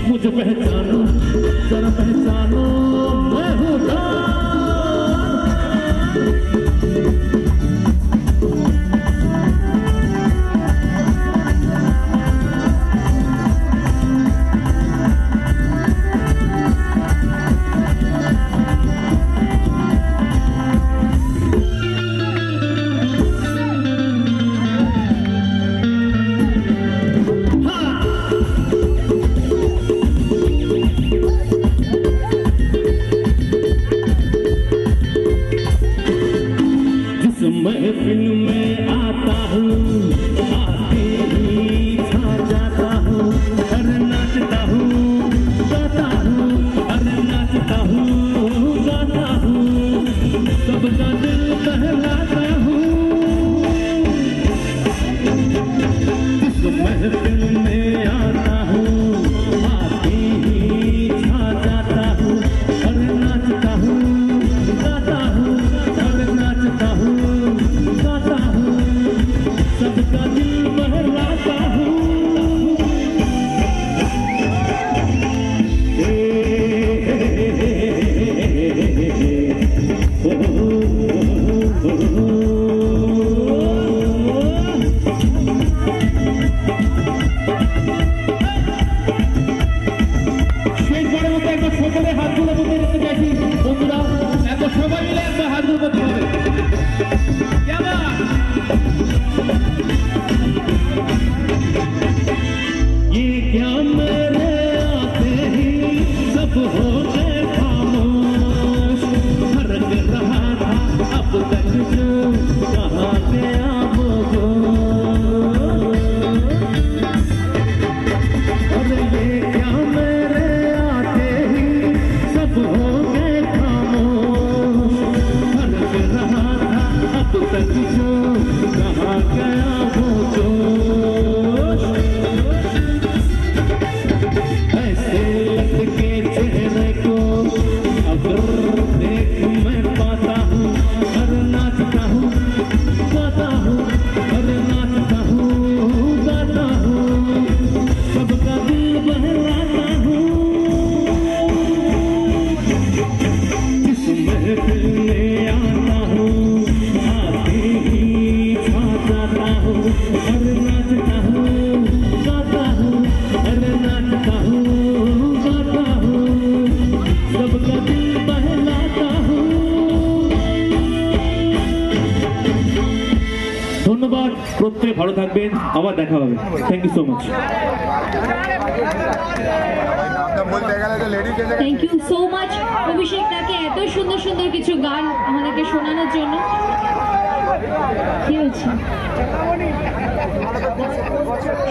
मुझे पहचानो जरा पहचानो मैं हूँ महफिल में आता हूँ आते ही छा जाता हूँ अरे नाचता हूँ गाता हूँ अरे नाचता हूँ गाता हूँ सबका दिल बहलाता हूँ इस महफिल में आता हूँ आते ही छा जाता हूँ अरे नाचता हूँ गाता हूँ अरे नाचता हूँ सबका दिल बहलाता हूँ स्टेज बड़े मতো একবার সকলে হাতগুলো বুকে রেখে দেখি বন্ধুরা একবার সবাই মিলে একবার হাতগুলো করতে হবে ये क्या मेरे आते ही सब हो गए खामोश फर्क रहा था अब तक जो कहाँ गया वो अरे ये क्या मेरे आते ही सब हो गए खामोश फर्क रहा था अब तक जो कहाँ गया वो जोश ऐसे लटके चेहरे को अगर देख मैं पाता हूँ अरे नाचता हूँ गाता हूँ अरे नाचता हूँ गाता हूँ सबका दिल बहलाता हूँ इस महफिल में आता हूँ आते ही छा जाता हूँ अरे नाचता हूँ गाता हूँ अरे नाचता हूँ गाता हूँ सबका दिल बहलाता हूँ ধন্যবাদ প্রত্যেকে ভালো থাকবেন আবার দেখা হবে thank you so much thank you so much Abhishek দাকে এত সুন্দর সুন্দর কিছু গান আমাদেরকে শোনানোর জন্য কি হচ্ছে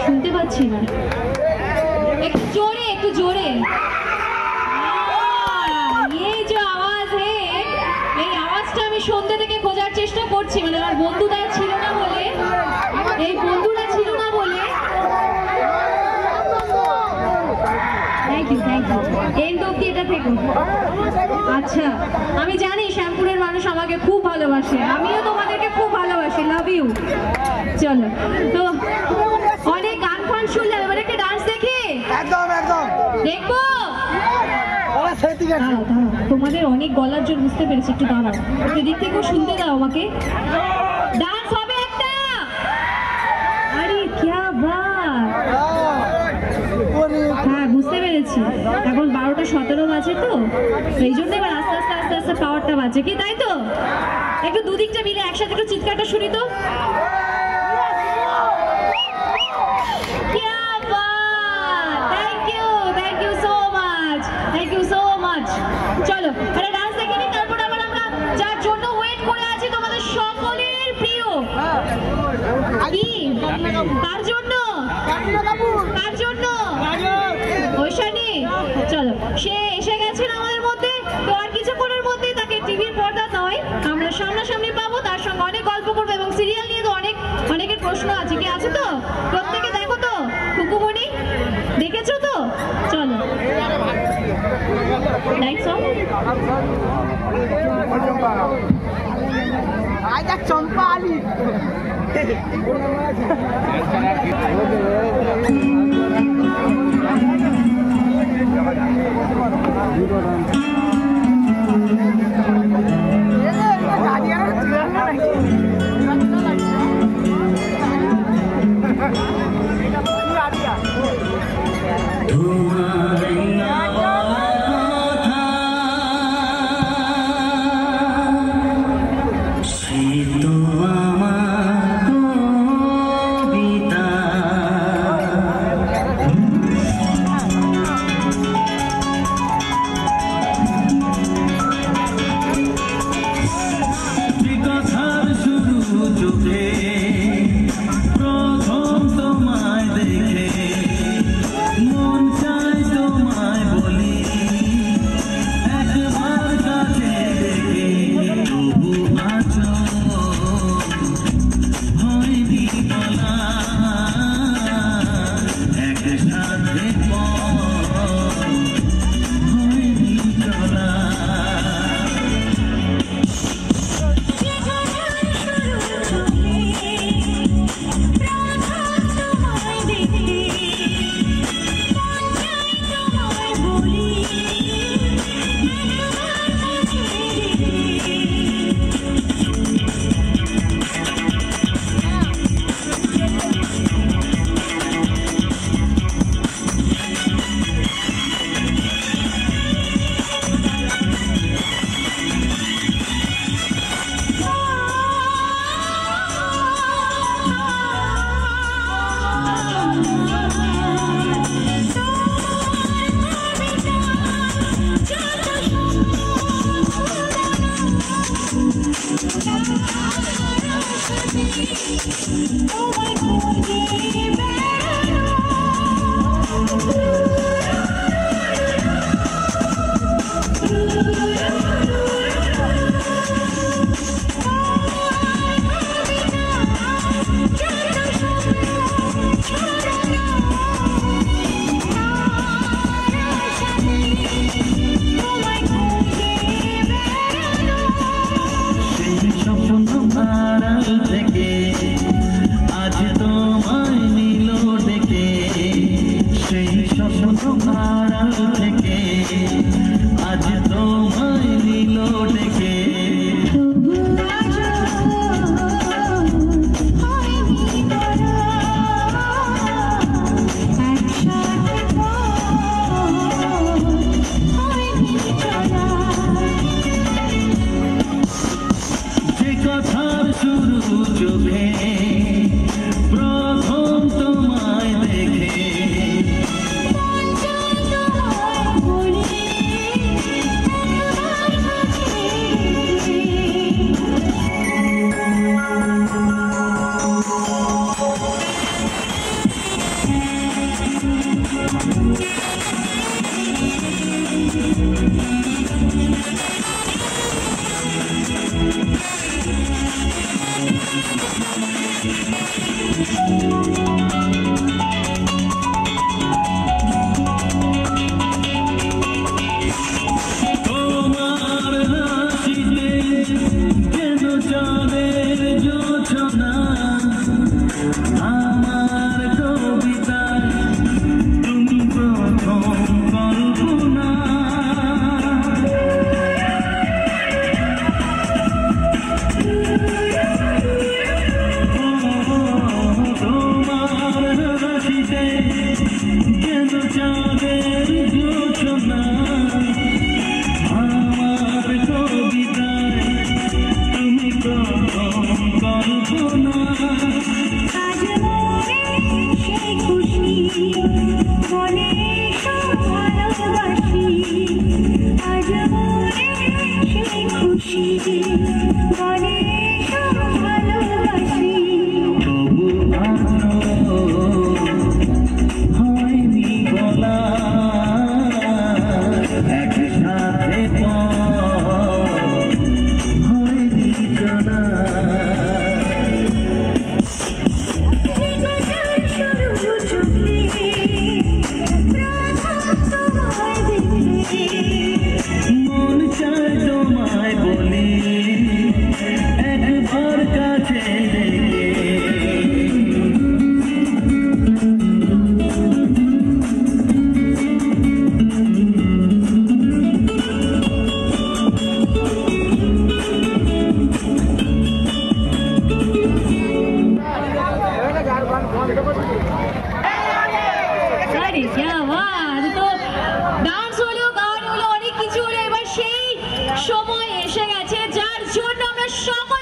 শুনতে পাচ্ছি না একটু জোরে ये जो आवाज है এই আওয়াজটা আমি সন্ধ্যে থেকে খোঁজার চেষ্টা করছি মানে আমার বন্ধুরা ছিল না বলে থ্যাংক ইউ এন্ড অফ এটা থেকে আচ্ছা আমি জানি শ্যামপুরের মানুষ আমাকে খুব ভালোবাসে আমিও তোমাদেরকে খুব ভালোবাসি লাভ ইউ চলো তো অনেক গান ফান শুনলাম এবার একটা ডান্স দেখি একদম দেখবো? দাঁড়াও, তোমাদের অনেক গলার জোর বুঝতে পেরেছি, একটু দাঁড়াও, এদিক থেকেও শুনতে দাও আমাকে। ডান্স হবে একটা। আরে ক্যা বাত, হ্যাঁ বুঝতে পেরেছি। এখন 12:17 বাজে তো, সেই জন্য এবার আস্তে আস্তে আস্তে আস্তে পাওয়ারটা বাজে, কি তাই তো? একটু দুদিকটা মিলে একসাথে একটু চিৎকারটা শুনি তো। চলো একটা ডান্স দেখে নিই, তারপর আবার আমরা যার জন্য ওয়েট করে আছি তোমাদের সকলের প্রিয়। কি কার জন্য? কার জন্য? ঐশানী। চলো, সে এসে গেছেন আমাদের মধ্যে, তো আর কিছুক্ষণের মধ্যেই তাকে টিভির পর্দা নয় আমরা সামনাসামনি পাবো, তার সঙ্গে অনেক গল্প করবো এবং সিরিয়াল নিয়ে তো অনেকের প্রশ্ন আছে। কি আছে তো? প্রত্যেকে দেখো তো, কুকুমণি দেখেছো তো? চলো লাইটস অন। আজ চম্পা আলী মন চায় তোমায় বলি একবার কাছে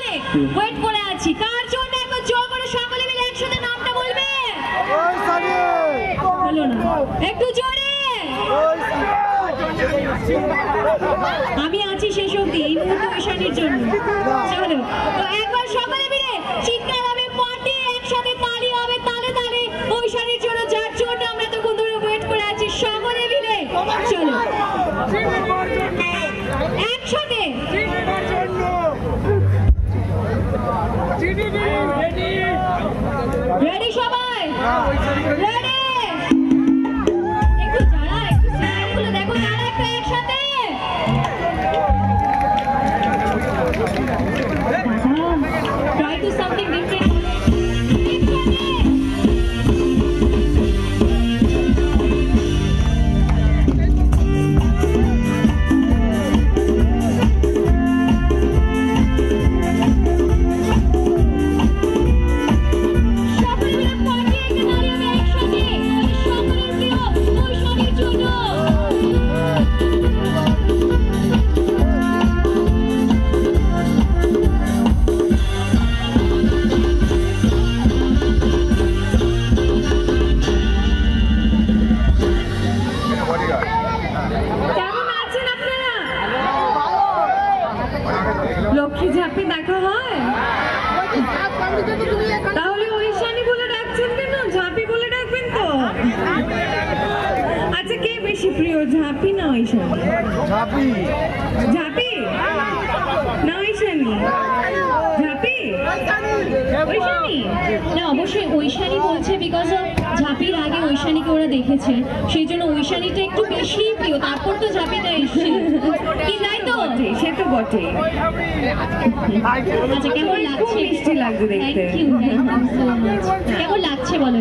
ডেকে ওয়েট করে আছি কার জন্য একবার জোর করে সকলে মিলে একসাথে নামটা বলবে বলো না একটু জোরে আমি আছি শেষ অবধি এই মুহূর্তে ঐশানীর জন্য চলো তো একবার সকলে মিলে চিৎকার হবে পার্টি একসাথে তালি হবে তালে তালে ঐশানীর জন্য যার জন্য আমরা তখন ধরে ওয়েট করে আছি সকলে মিলে চলো একসাথে রেডি সবাই রেডি একটু যারা একটু স্যারগুলো দেখো তারা একটু একসাথে try to something different Lakshmi ঝাঁপি দেখা হয় তাহলে ঐশানী বলে ডাকছেন কেন ঝাঁপি বলে ডাকবেন তো আচ্ছা কে বেশি প্রিয় ঝাঁপি না ঐশানী ঝাঁপি ঝাঁপি না ঐশানী ঝাঁপি ঐশানী না অবশ্যই ঐশানী বলছে বিকজ ঝাঁপির আগে ঐশানীকে ওরা দেখেছে সেই জন্য ঐশানীটা একটু বেশি প্রিয় তারপর তো ঝাঁপিটা এসছে কি তাই তো সে তো বটে আচ্ছা কেমন লাগছে মিষ্টি লাগছে দেখতে কেমন লাগছে বলো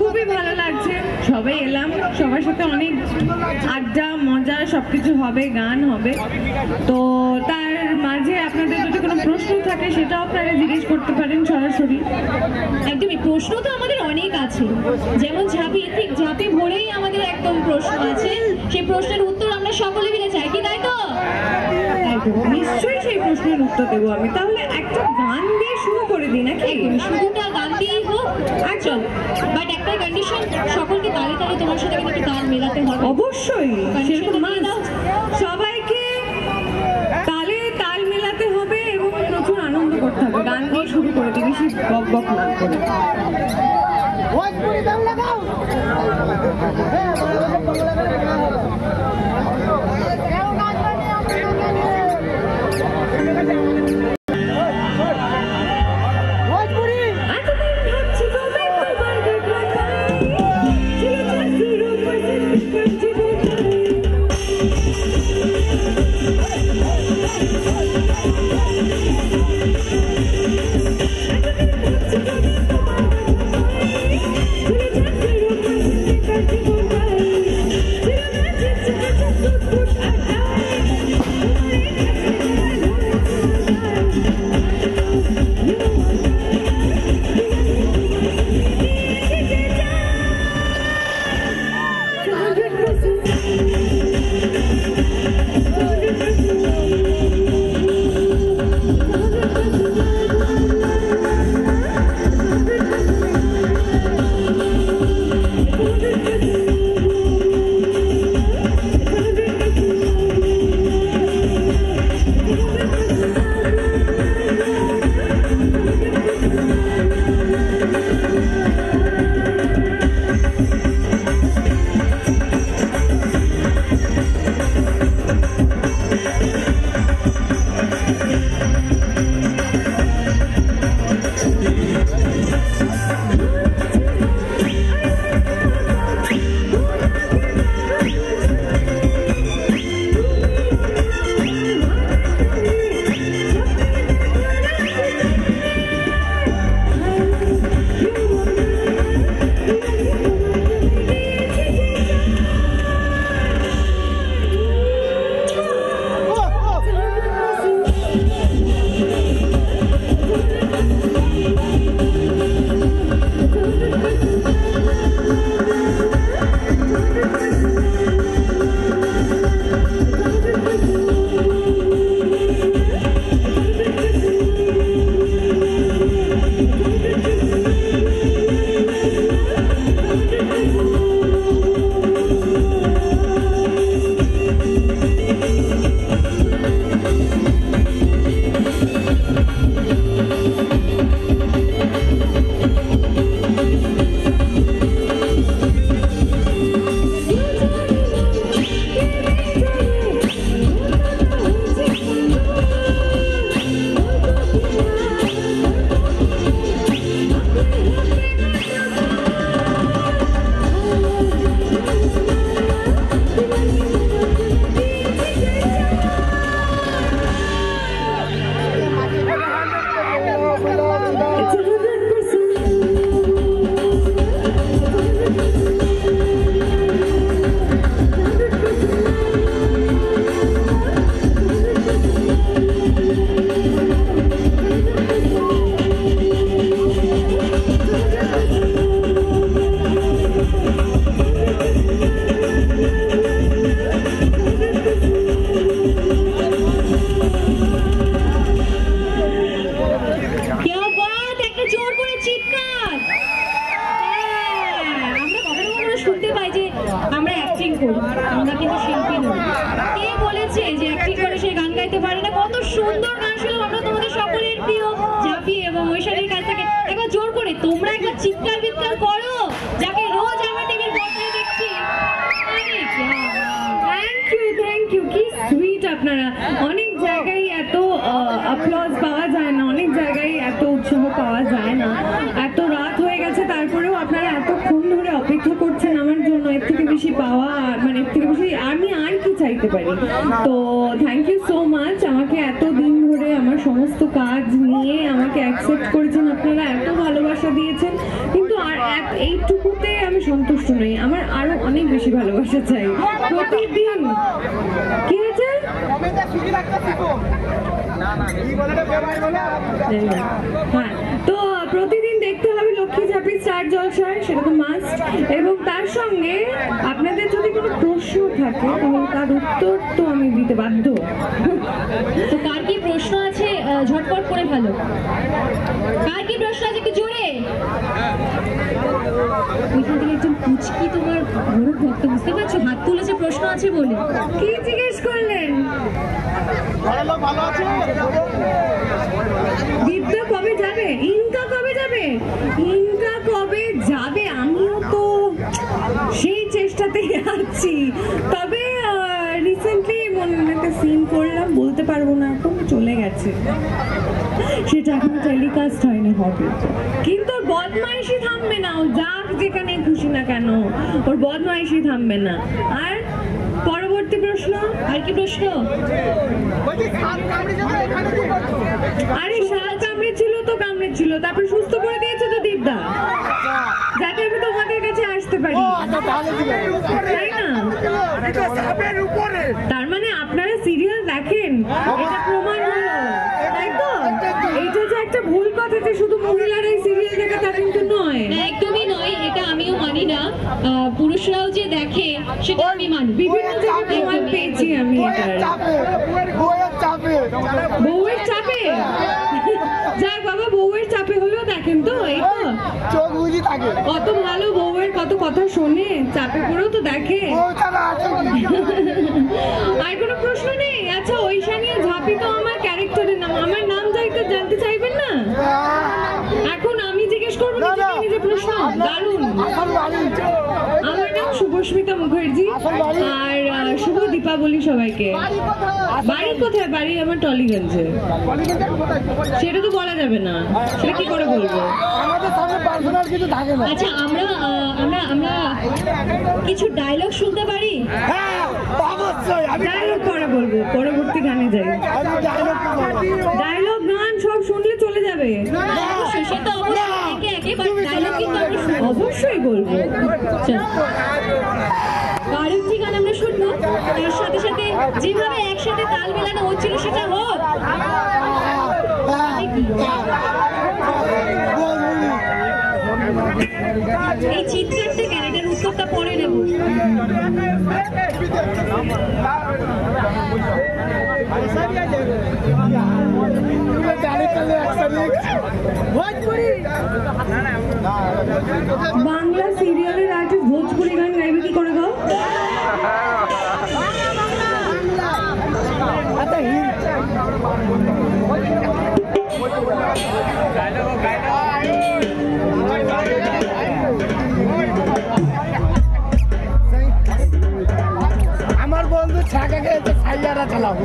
খুবই ভালো লাগছে সবাই এলাম সবার সাথে অনেক আড্ডা মজা সবকিছু হবে গান হবে তো তার মাঝে আপনাদের যদি কোনো প্রশ্ন থাকে সেটাও আপনারা জিজ্ঞেস করতে পারেন সরাসরি একদমই প্রশ্ন তো আমাদের অনেক আছে যেমন ঝাঁপি ঠিক ঝাঁপি ভরেই আমাদের একদম প্রশ্ন আছে সেই প্রশ্নের উত্তর আমরা সকলে মিলে চাই কি তাই তো নিশ্চয়ই সেই প্রশ্নের উত্তর দেবো আমি তাহলে একটা গান দিয়ে শুরু করে দিই নাকি শুরুটা গান দিয়েই হোক আর চল বাট একটা কন্ডিশন সকলকে তালে তালে তোমার সাথে কিন্তু একটু তাল মেলাতে হবে অবশ্যই সেরকম সবাইকে তালে তাল মেলাতে হবে এবং প্রচুর আনন্দ করতে হবে গান দিয়ে শুরু করে দিই বেশি বক বক না করে Thank you. Happy no. কে বলেছে যে অ্যাক্টিং করে সে গান গাইতে পারে না? কত সুন্দর গান শুনলাম আমরা তোমাদের সকলের প্রিয় জাফি এবং ঐশানীর কাছ থেকে। একবার জোর করে তোমরা একবার চিৎকার বিৎকার করো, যাকে রোজ আমরা টিভির পর্দায় দেখছি। থ্যাংক ইউ, কি সুইট আপনারা। অনেক জায়গায় এত অ্যাপ্লজ পাওয়া যায় না, অনেক জায়গায় এত উৎসাহ পাওয়া যায় না। এত রাত হয়ে গেছে তারপরেও আপনারা এতক্ষণ ধরে অপেক্ষা করছেন আমার জন্য। এর থেকে বেশি পাওয়া, মানে এর থেকে বেশি আমি আর কি চাইতে পারি। তো থ্যাংক ইউ সো মাচ। আমাকে এতদিন ধরে আমার সমস্ত কাজ নিয়ে আমাকে অ্যাকসেপ্ট করেছেন আপনারা, এত ভালোবাসা দিয়েছেন। কিন্তু আর এইটুকুতে আমি সন্তুষ্ট নই, আমার আরো অনেক বেশি ভালোবাসা চাই প্রতিদিন। কি হয়েছে? হ্যাঁ, তো প্রতিদিন দেখতে হবে লক্ষ্মী ঝাঁপি স্টার জলসায়, সেটা তো মাস্ট। এবং তার সঙ্গে আপনাদের যদি কোনো প্রশ্ন থাকে তাহলে তার উত্তর তো আমি দিতে বাধ্য। তো কার কি প্রশ্ন আছে ঝটপট করে ফেলো। কার কি প্রশ্ন আছে একটু জোরে? ওইখান থেকে একজন পুচকি তোমার বড় ভক্ত, বুঝতে পারছো? হাত তুলেছে প্রশ্ন আছে বলে। কি জিজ্ঞেস করলেন? দীপ্তা কবে যাবে? ইনকা কবে যাবে? ইনকা কবে যাবে আমিও তো সেই চেষ্টাতেই আছি। তবে রিসেন্টলি একটা সিন করলাম, বলতে পারবো না এখন, চলে গেছে। সেটা এখন টেলিকাস্ট হয়নি, হবে। কিন্তু ওর বদমাইশি থামবে না, ও যাক যেখানে খুশি না কেন, ওর বদমাইশি থামবে না। আর পরবর্তী প্রশ্ন, আর কি প্রশ্ন? আরে সাপ কামড়েছিল তো কামড়েছিল, তারপর সুস্থ করে দিয়েছে তো দীপদা, যাতে আমি তোমাদের কাছে আসতে পারি, তাই না? তার মানে আপনারা সিরিয়াল দেখেন, এটা প্রমাণ হলো, তাই তো? এইটা যে একটা ভুল কথা যে শুধু মহিলারাই সিরিয়াল দেখে তা কিন্তু নয়, একদমই নয়। এটা আমিও মানি না, পুরুষরাও যে দেখে সেটা আমি মানি। বিভিন্ন জায়গায় প্রমাণ পেয়েছি আমি এটার। বউয়ের চাপে যাক বাবা, বউয়ের চাপে হলেও দেখেন তো, এই তো কত ভালো বউয়ের কত কথা শোনে, চাপে পড়েও তো দেখে। আর কোনো প্রশ্ন নেই? আচ্ছা, ঐশানী ঝাঁপি তো আমার ক্যারেক্টারের নাম, আমার নাম জানতে চাইবেন না? এখন আমি জিজ্ঞেস করবো নিজে প্রশ্ন? দারুণ। আমার নাম শুভস্মিতা মুখার্জি, আর শুভ দীপাবলি সবাইকে। বাড়ি কোথায়? বাড়ি আমার টলিগঞ্জে। সেটা তো বলা যাবে না, সেটা কি করে বলবো? আচ্ছা, আমরা আমরা আমরা কিছু ডায়লগ শুনতে পারি? ডায়লগ পরে বলবো, পরবর্তী গানে যাই। ডায়লগ গান সব শুনলে চলে যাবে, সেটা অবশ্যই একে ডায়লগ কিন্তু আমরা অবশ্যই বলবো। আরেকটি গান আমরা শুনবো, তার সাথে সাথে যেভাবে একসাথে তাল মেলানো হচ্ছিল সেটা হোক। এই চিৎকারটা কেন? এটার উত্তরটা পরে নেব। বাংলা সিরিয়ালের আর্টিস্ট ভোজপুরি গান গাইবে কি করে গো? আমার বন্ধু ছাকাকে ছাইয়ারা চালাবো।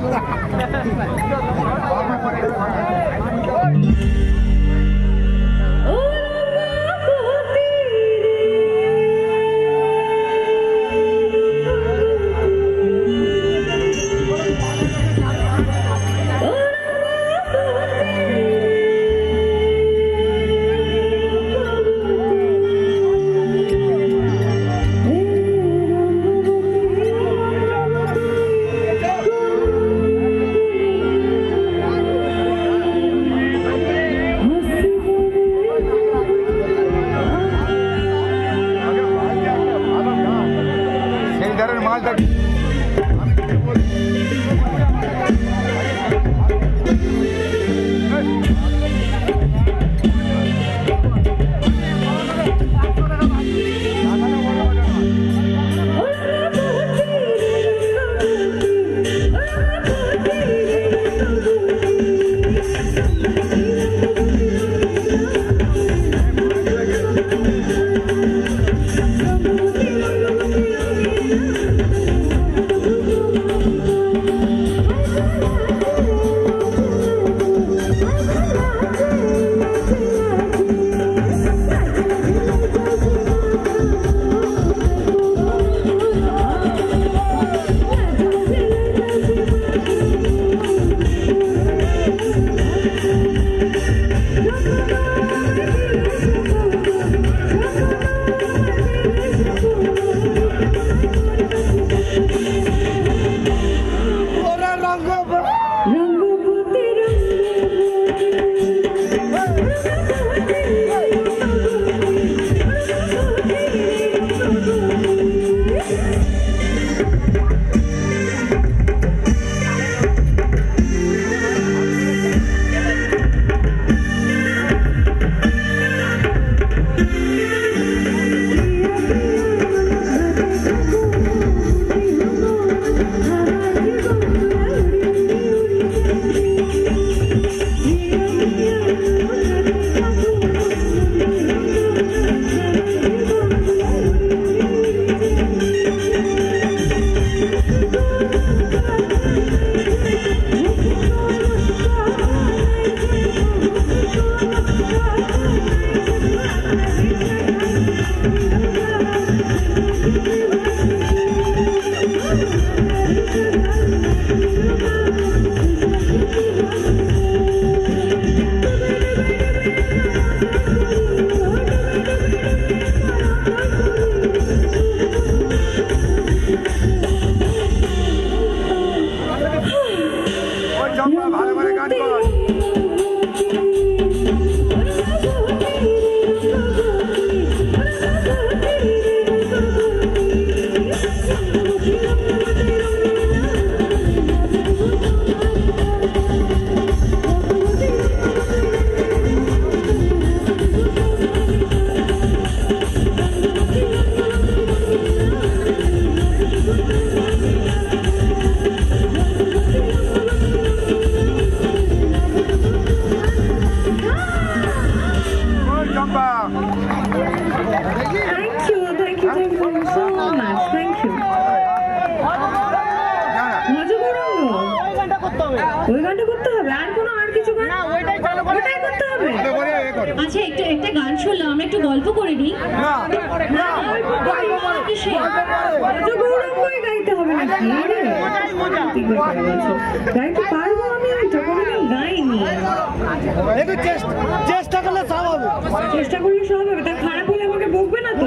ওই গানটা করতে হবে, আর কিছু গান ওইটাই করতে হবে। আচ্ছা একটা গান শুনলাম, আমরা একটু গল্প করে নিই। গৌরঙ্গই গাইতে হবে নাকি? গাইতে পারবো আমি, ওইটা কোনোদিন গাইনি। চেষ্টা করলে সব হবে, চেষ্টা করলে সব হবে। তার খারাপ হলে আমাকে বকবে না তো?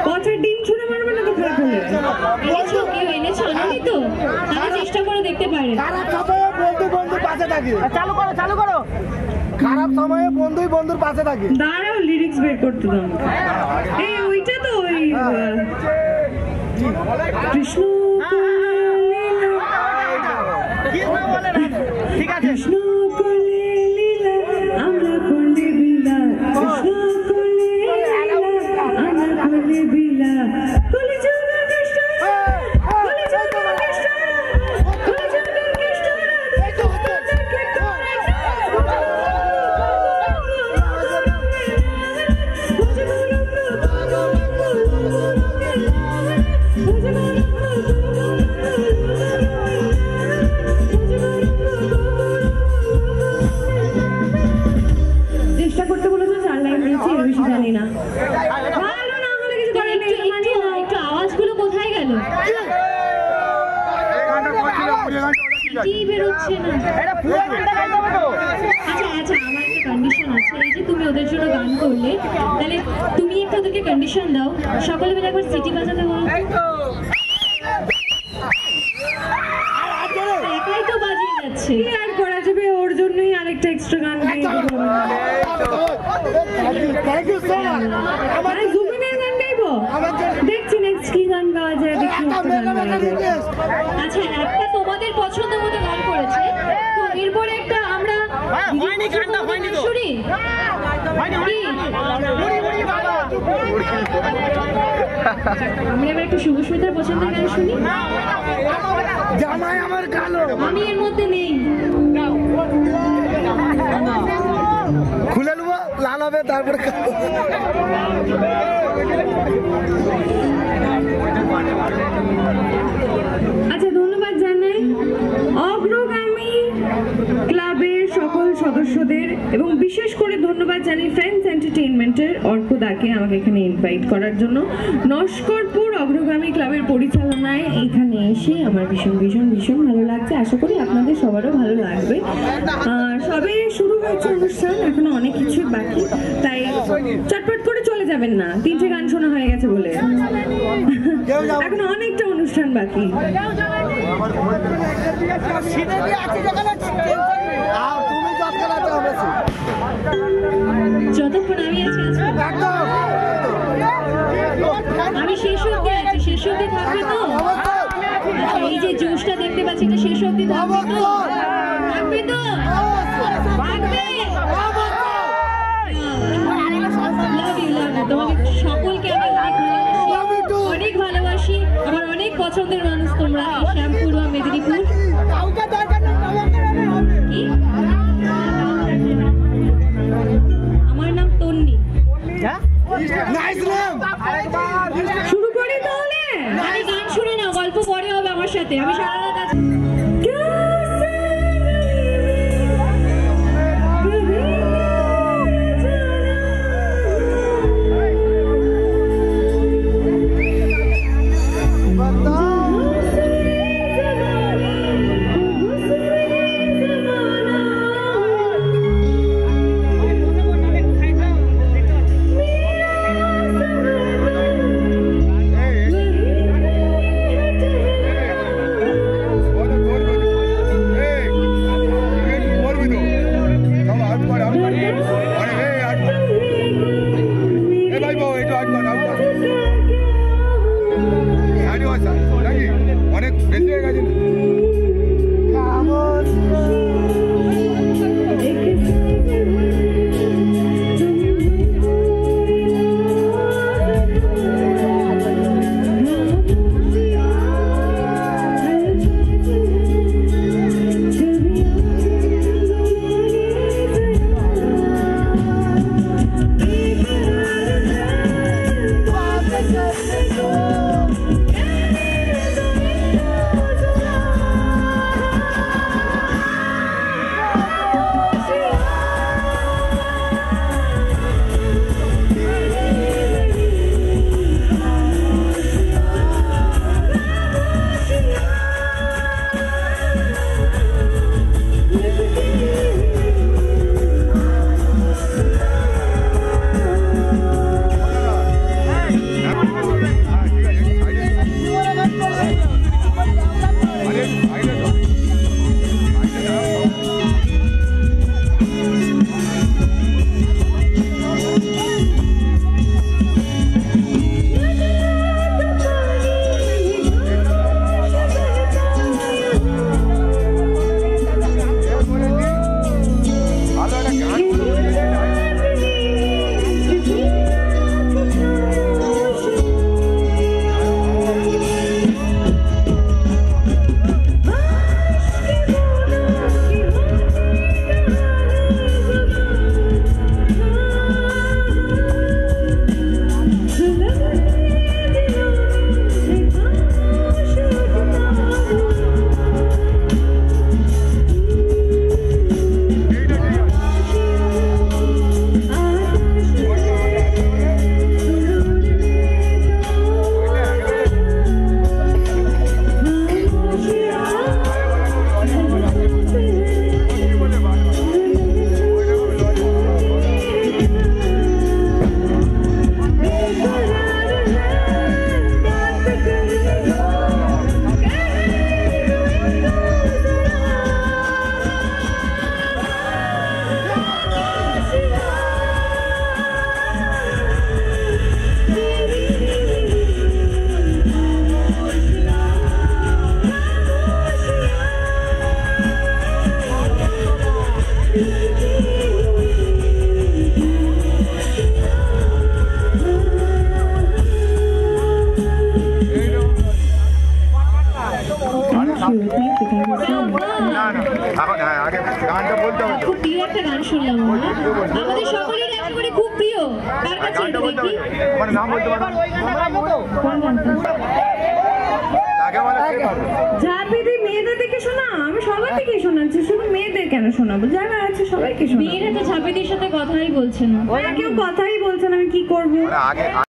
পচের ডিম ছুঁড়ে মারবে না তো খারাপ হলে? কেউ এনেছো আনি তো, তারা চেষ্টা করে দেখতে পারে। খারাপ সময়ে বন্ধু পাশে থাকে। চালু করো। খারাপ সময়ে বন্ধুর পাশে থাকে। দাঁড়াও, লিরিক্স বের করতে দাও। এই ওইটা তো ওই কৃষ্ণ কৃষ্ণ করলে লীলা, আমরা করলে বিলা। কৃষ্ণ করলে লীলা, আমরা করলে বিলা। কলি যুগের কৃষ্ণ, কলি যুগের কৃষ্ণ, কলি যুগের কৃষ্ণ। চেষ্টা করতে বলেছো, 4 লাইন দিয়েছি, এর বেশি জানি না। ভালো না হলে কিছু করার নেই, মানিয়ে নাও। একটু আওয়াজগুলো কোথায় গেল? কি বেরোচ্ছে না? আচ্ছা আমার একটা কন্ডিশন আছে, এই যে তুমি ওদের জন্য গান করলে, তাহলে তুমি একটা ওদেরকে কন্ডিশন দাও, সকলে মিলে একবার সিটি বাজাতে বলো। একাই তো বাজিয়ে যাচ্ছে। কি আর করা যাবে, ওর জন্যই আরেকটা এক্সট্রা গান গেয়ে দেবো। Thank you so much. আরে জুবিনের গান গাইবো, দেখছি নেক্সট কি গান গাওয়া যায়, দেখি একটা গান গাওয়া যায়। আচ্ছা একটা তোমাদের পছন্দ মতো গান করেছে, তো এরপরে একটা আমরা শুনি। আমরা এবার একটু শুভস্মিতার পছন্দের গান শুনি। জামাই আমার কালো, আমি এর মধ্যে নেই। খুলে নেবো, লাল হবে তারপরে আচ্ছা ধন্যবাদ জানাই অগ্রগামী ক্লাবের সকল সদস্যদের, এবং বিশেষ করে ধন্যবাদ জানাই ফ্রেন্ডস এন্টারটেইনমেন্টের অর্কদাকে আমাকে এখানে ইনভাইট করার জন্য। নস্করপুর অগ্রগামী ক্লাবের পরিচালনায় এখানে এসে আমার ভীষণ ভীষণ ভীষণ ভালো লাগছে। আশা করি আপনাদের সবারও ভালো লাগবে। সবে শুরু হয়েছে অনুষ্ঠান, এখনো অনেক কিছু বাকি, তাই চটপট করে চলে যাবেন না, 3টে গান শোনা হয়ে গেছে বলে। এখনো অনেকটা অনুষ্ঠান বাকি। যতক্ষণ আমি আছি আমি শেষ অব্দি আছি, শেষ অব্দি থাকবে তো? আচ্ছা এই যে জোশটা দেখতে পাচ্ছি, এটা শেষ অব্দি থাকবে তো? থাকবে তো? থাকবে? তোমাকে সকলকে আমি অনেক ভালোবাসি, আমার অনেক পছন্দের মানুষ তোমরা, শ্যামপুর বা মেদিনীপুর। কি? আমার নাম তন্নি। শুরু করি তাহলে? আমি গান শুনে নাও, গল্প পরে হবে আমার সাথে। আমি সারা রাত আছি। you so much. না না এখন হ্যাঁ আগে গানটা বলতে হবে তো। খুব প্রিয় একটা গান শুনলাম আমরা। আমাদের সকলের একেবারে খুব প্রিয়, কার কাছে গানটা এটা বলতে দেখি? হবে মানে নাম বলতে পারো কোন গানটা? আগে মানে কে পারবে ঝাঁপিদি মেয়েদের দিকে শোনা, আমি সবার দিকেই শোনাচ্ছি, শুধু মেয়েদের কেন শোনাবো, যারা আছে সবাইকে শোনাবো। মেয়েরা তো ঝাঁপিদির সাথে কথাই বলছে না। কেউ কথাই বলছে না, আমি কি করবো? মানে আগে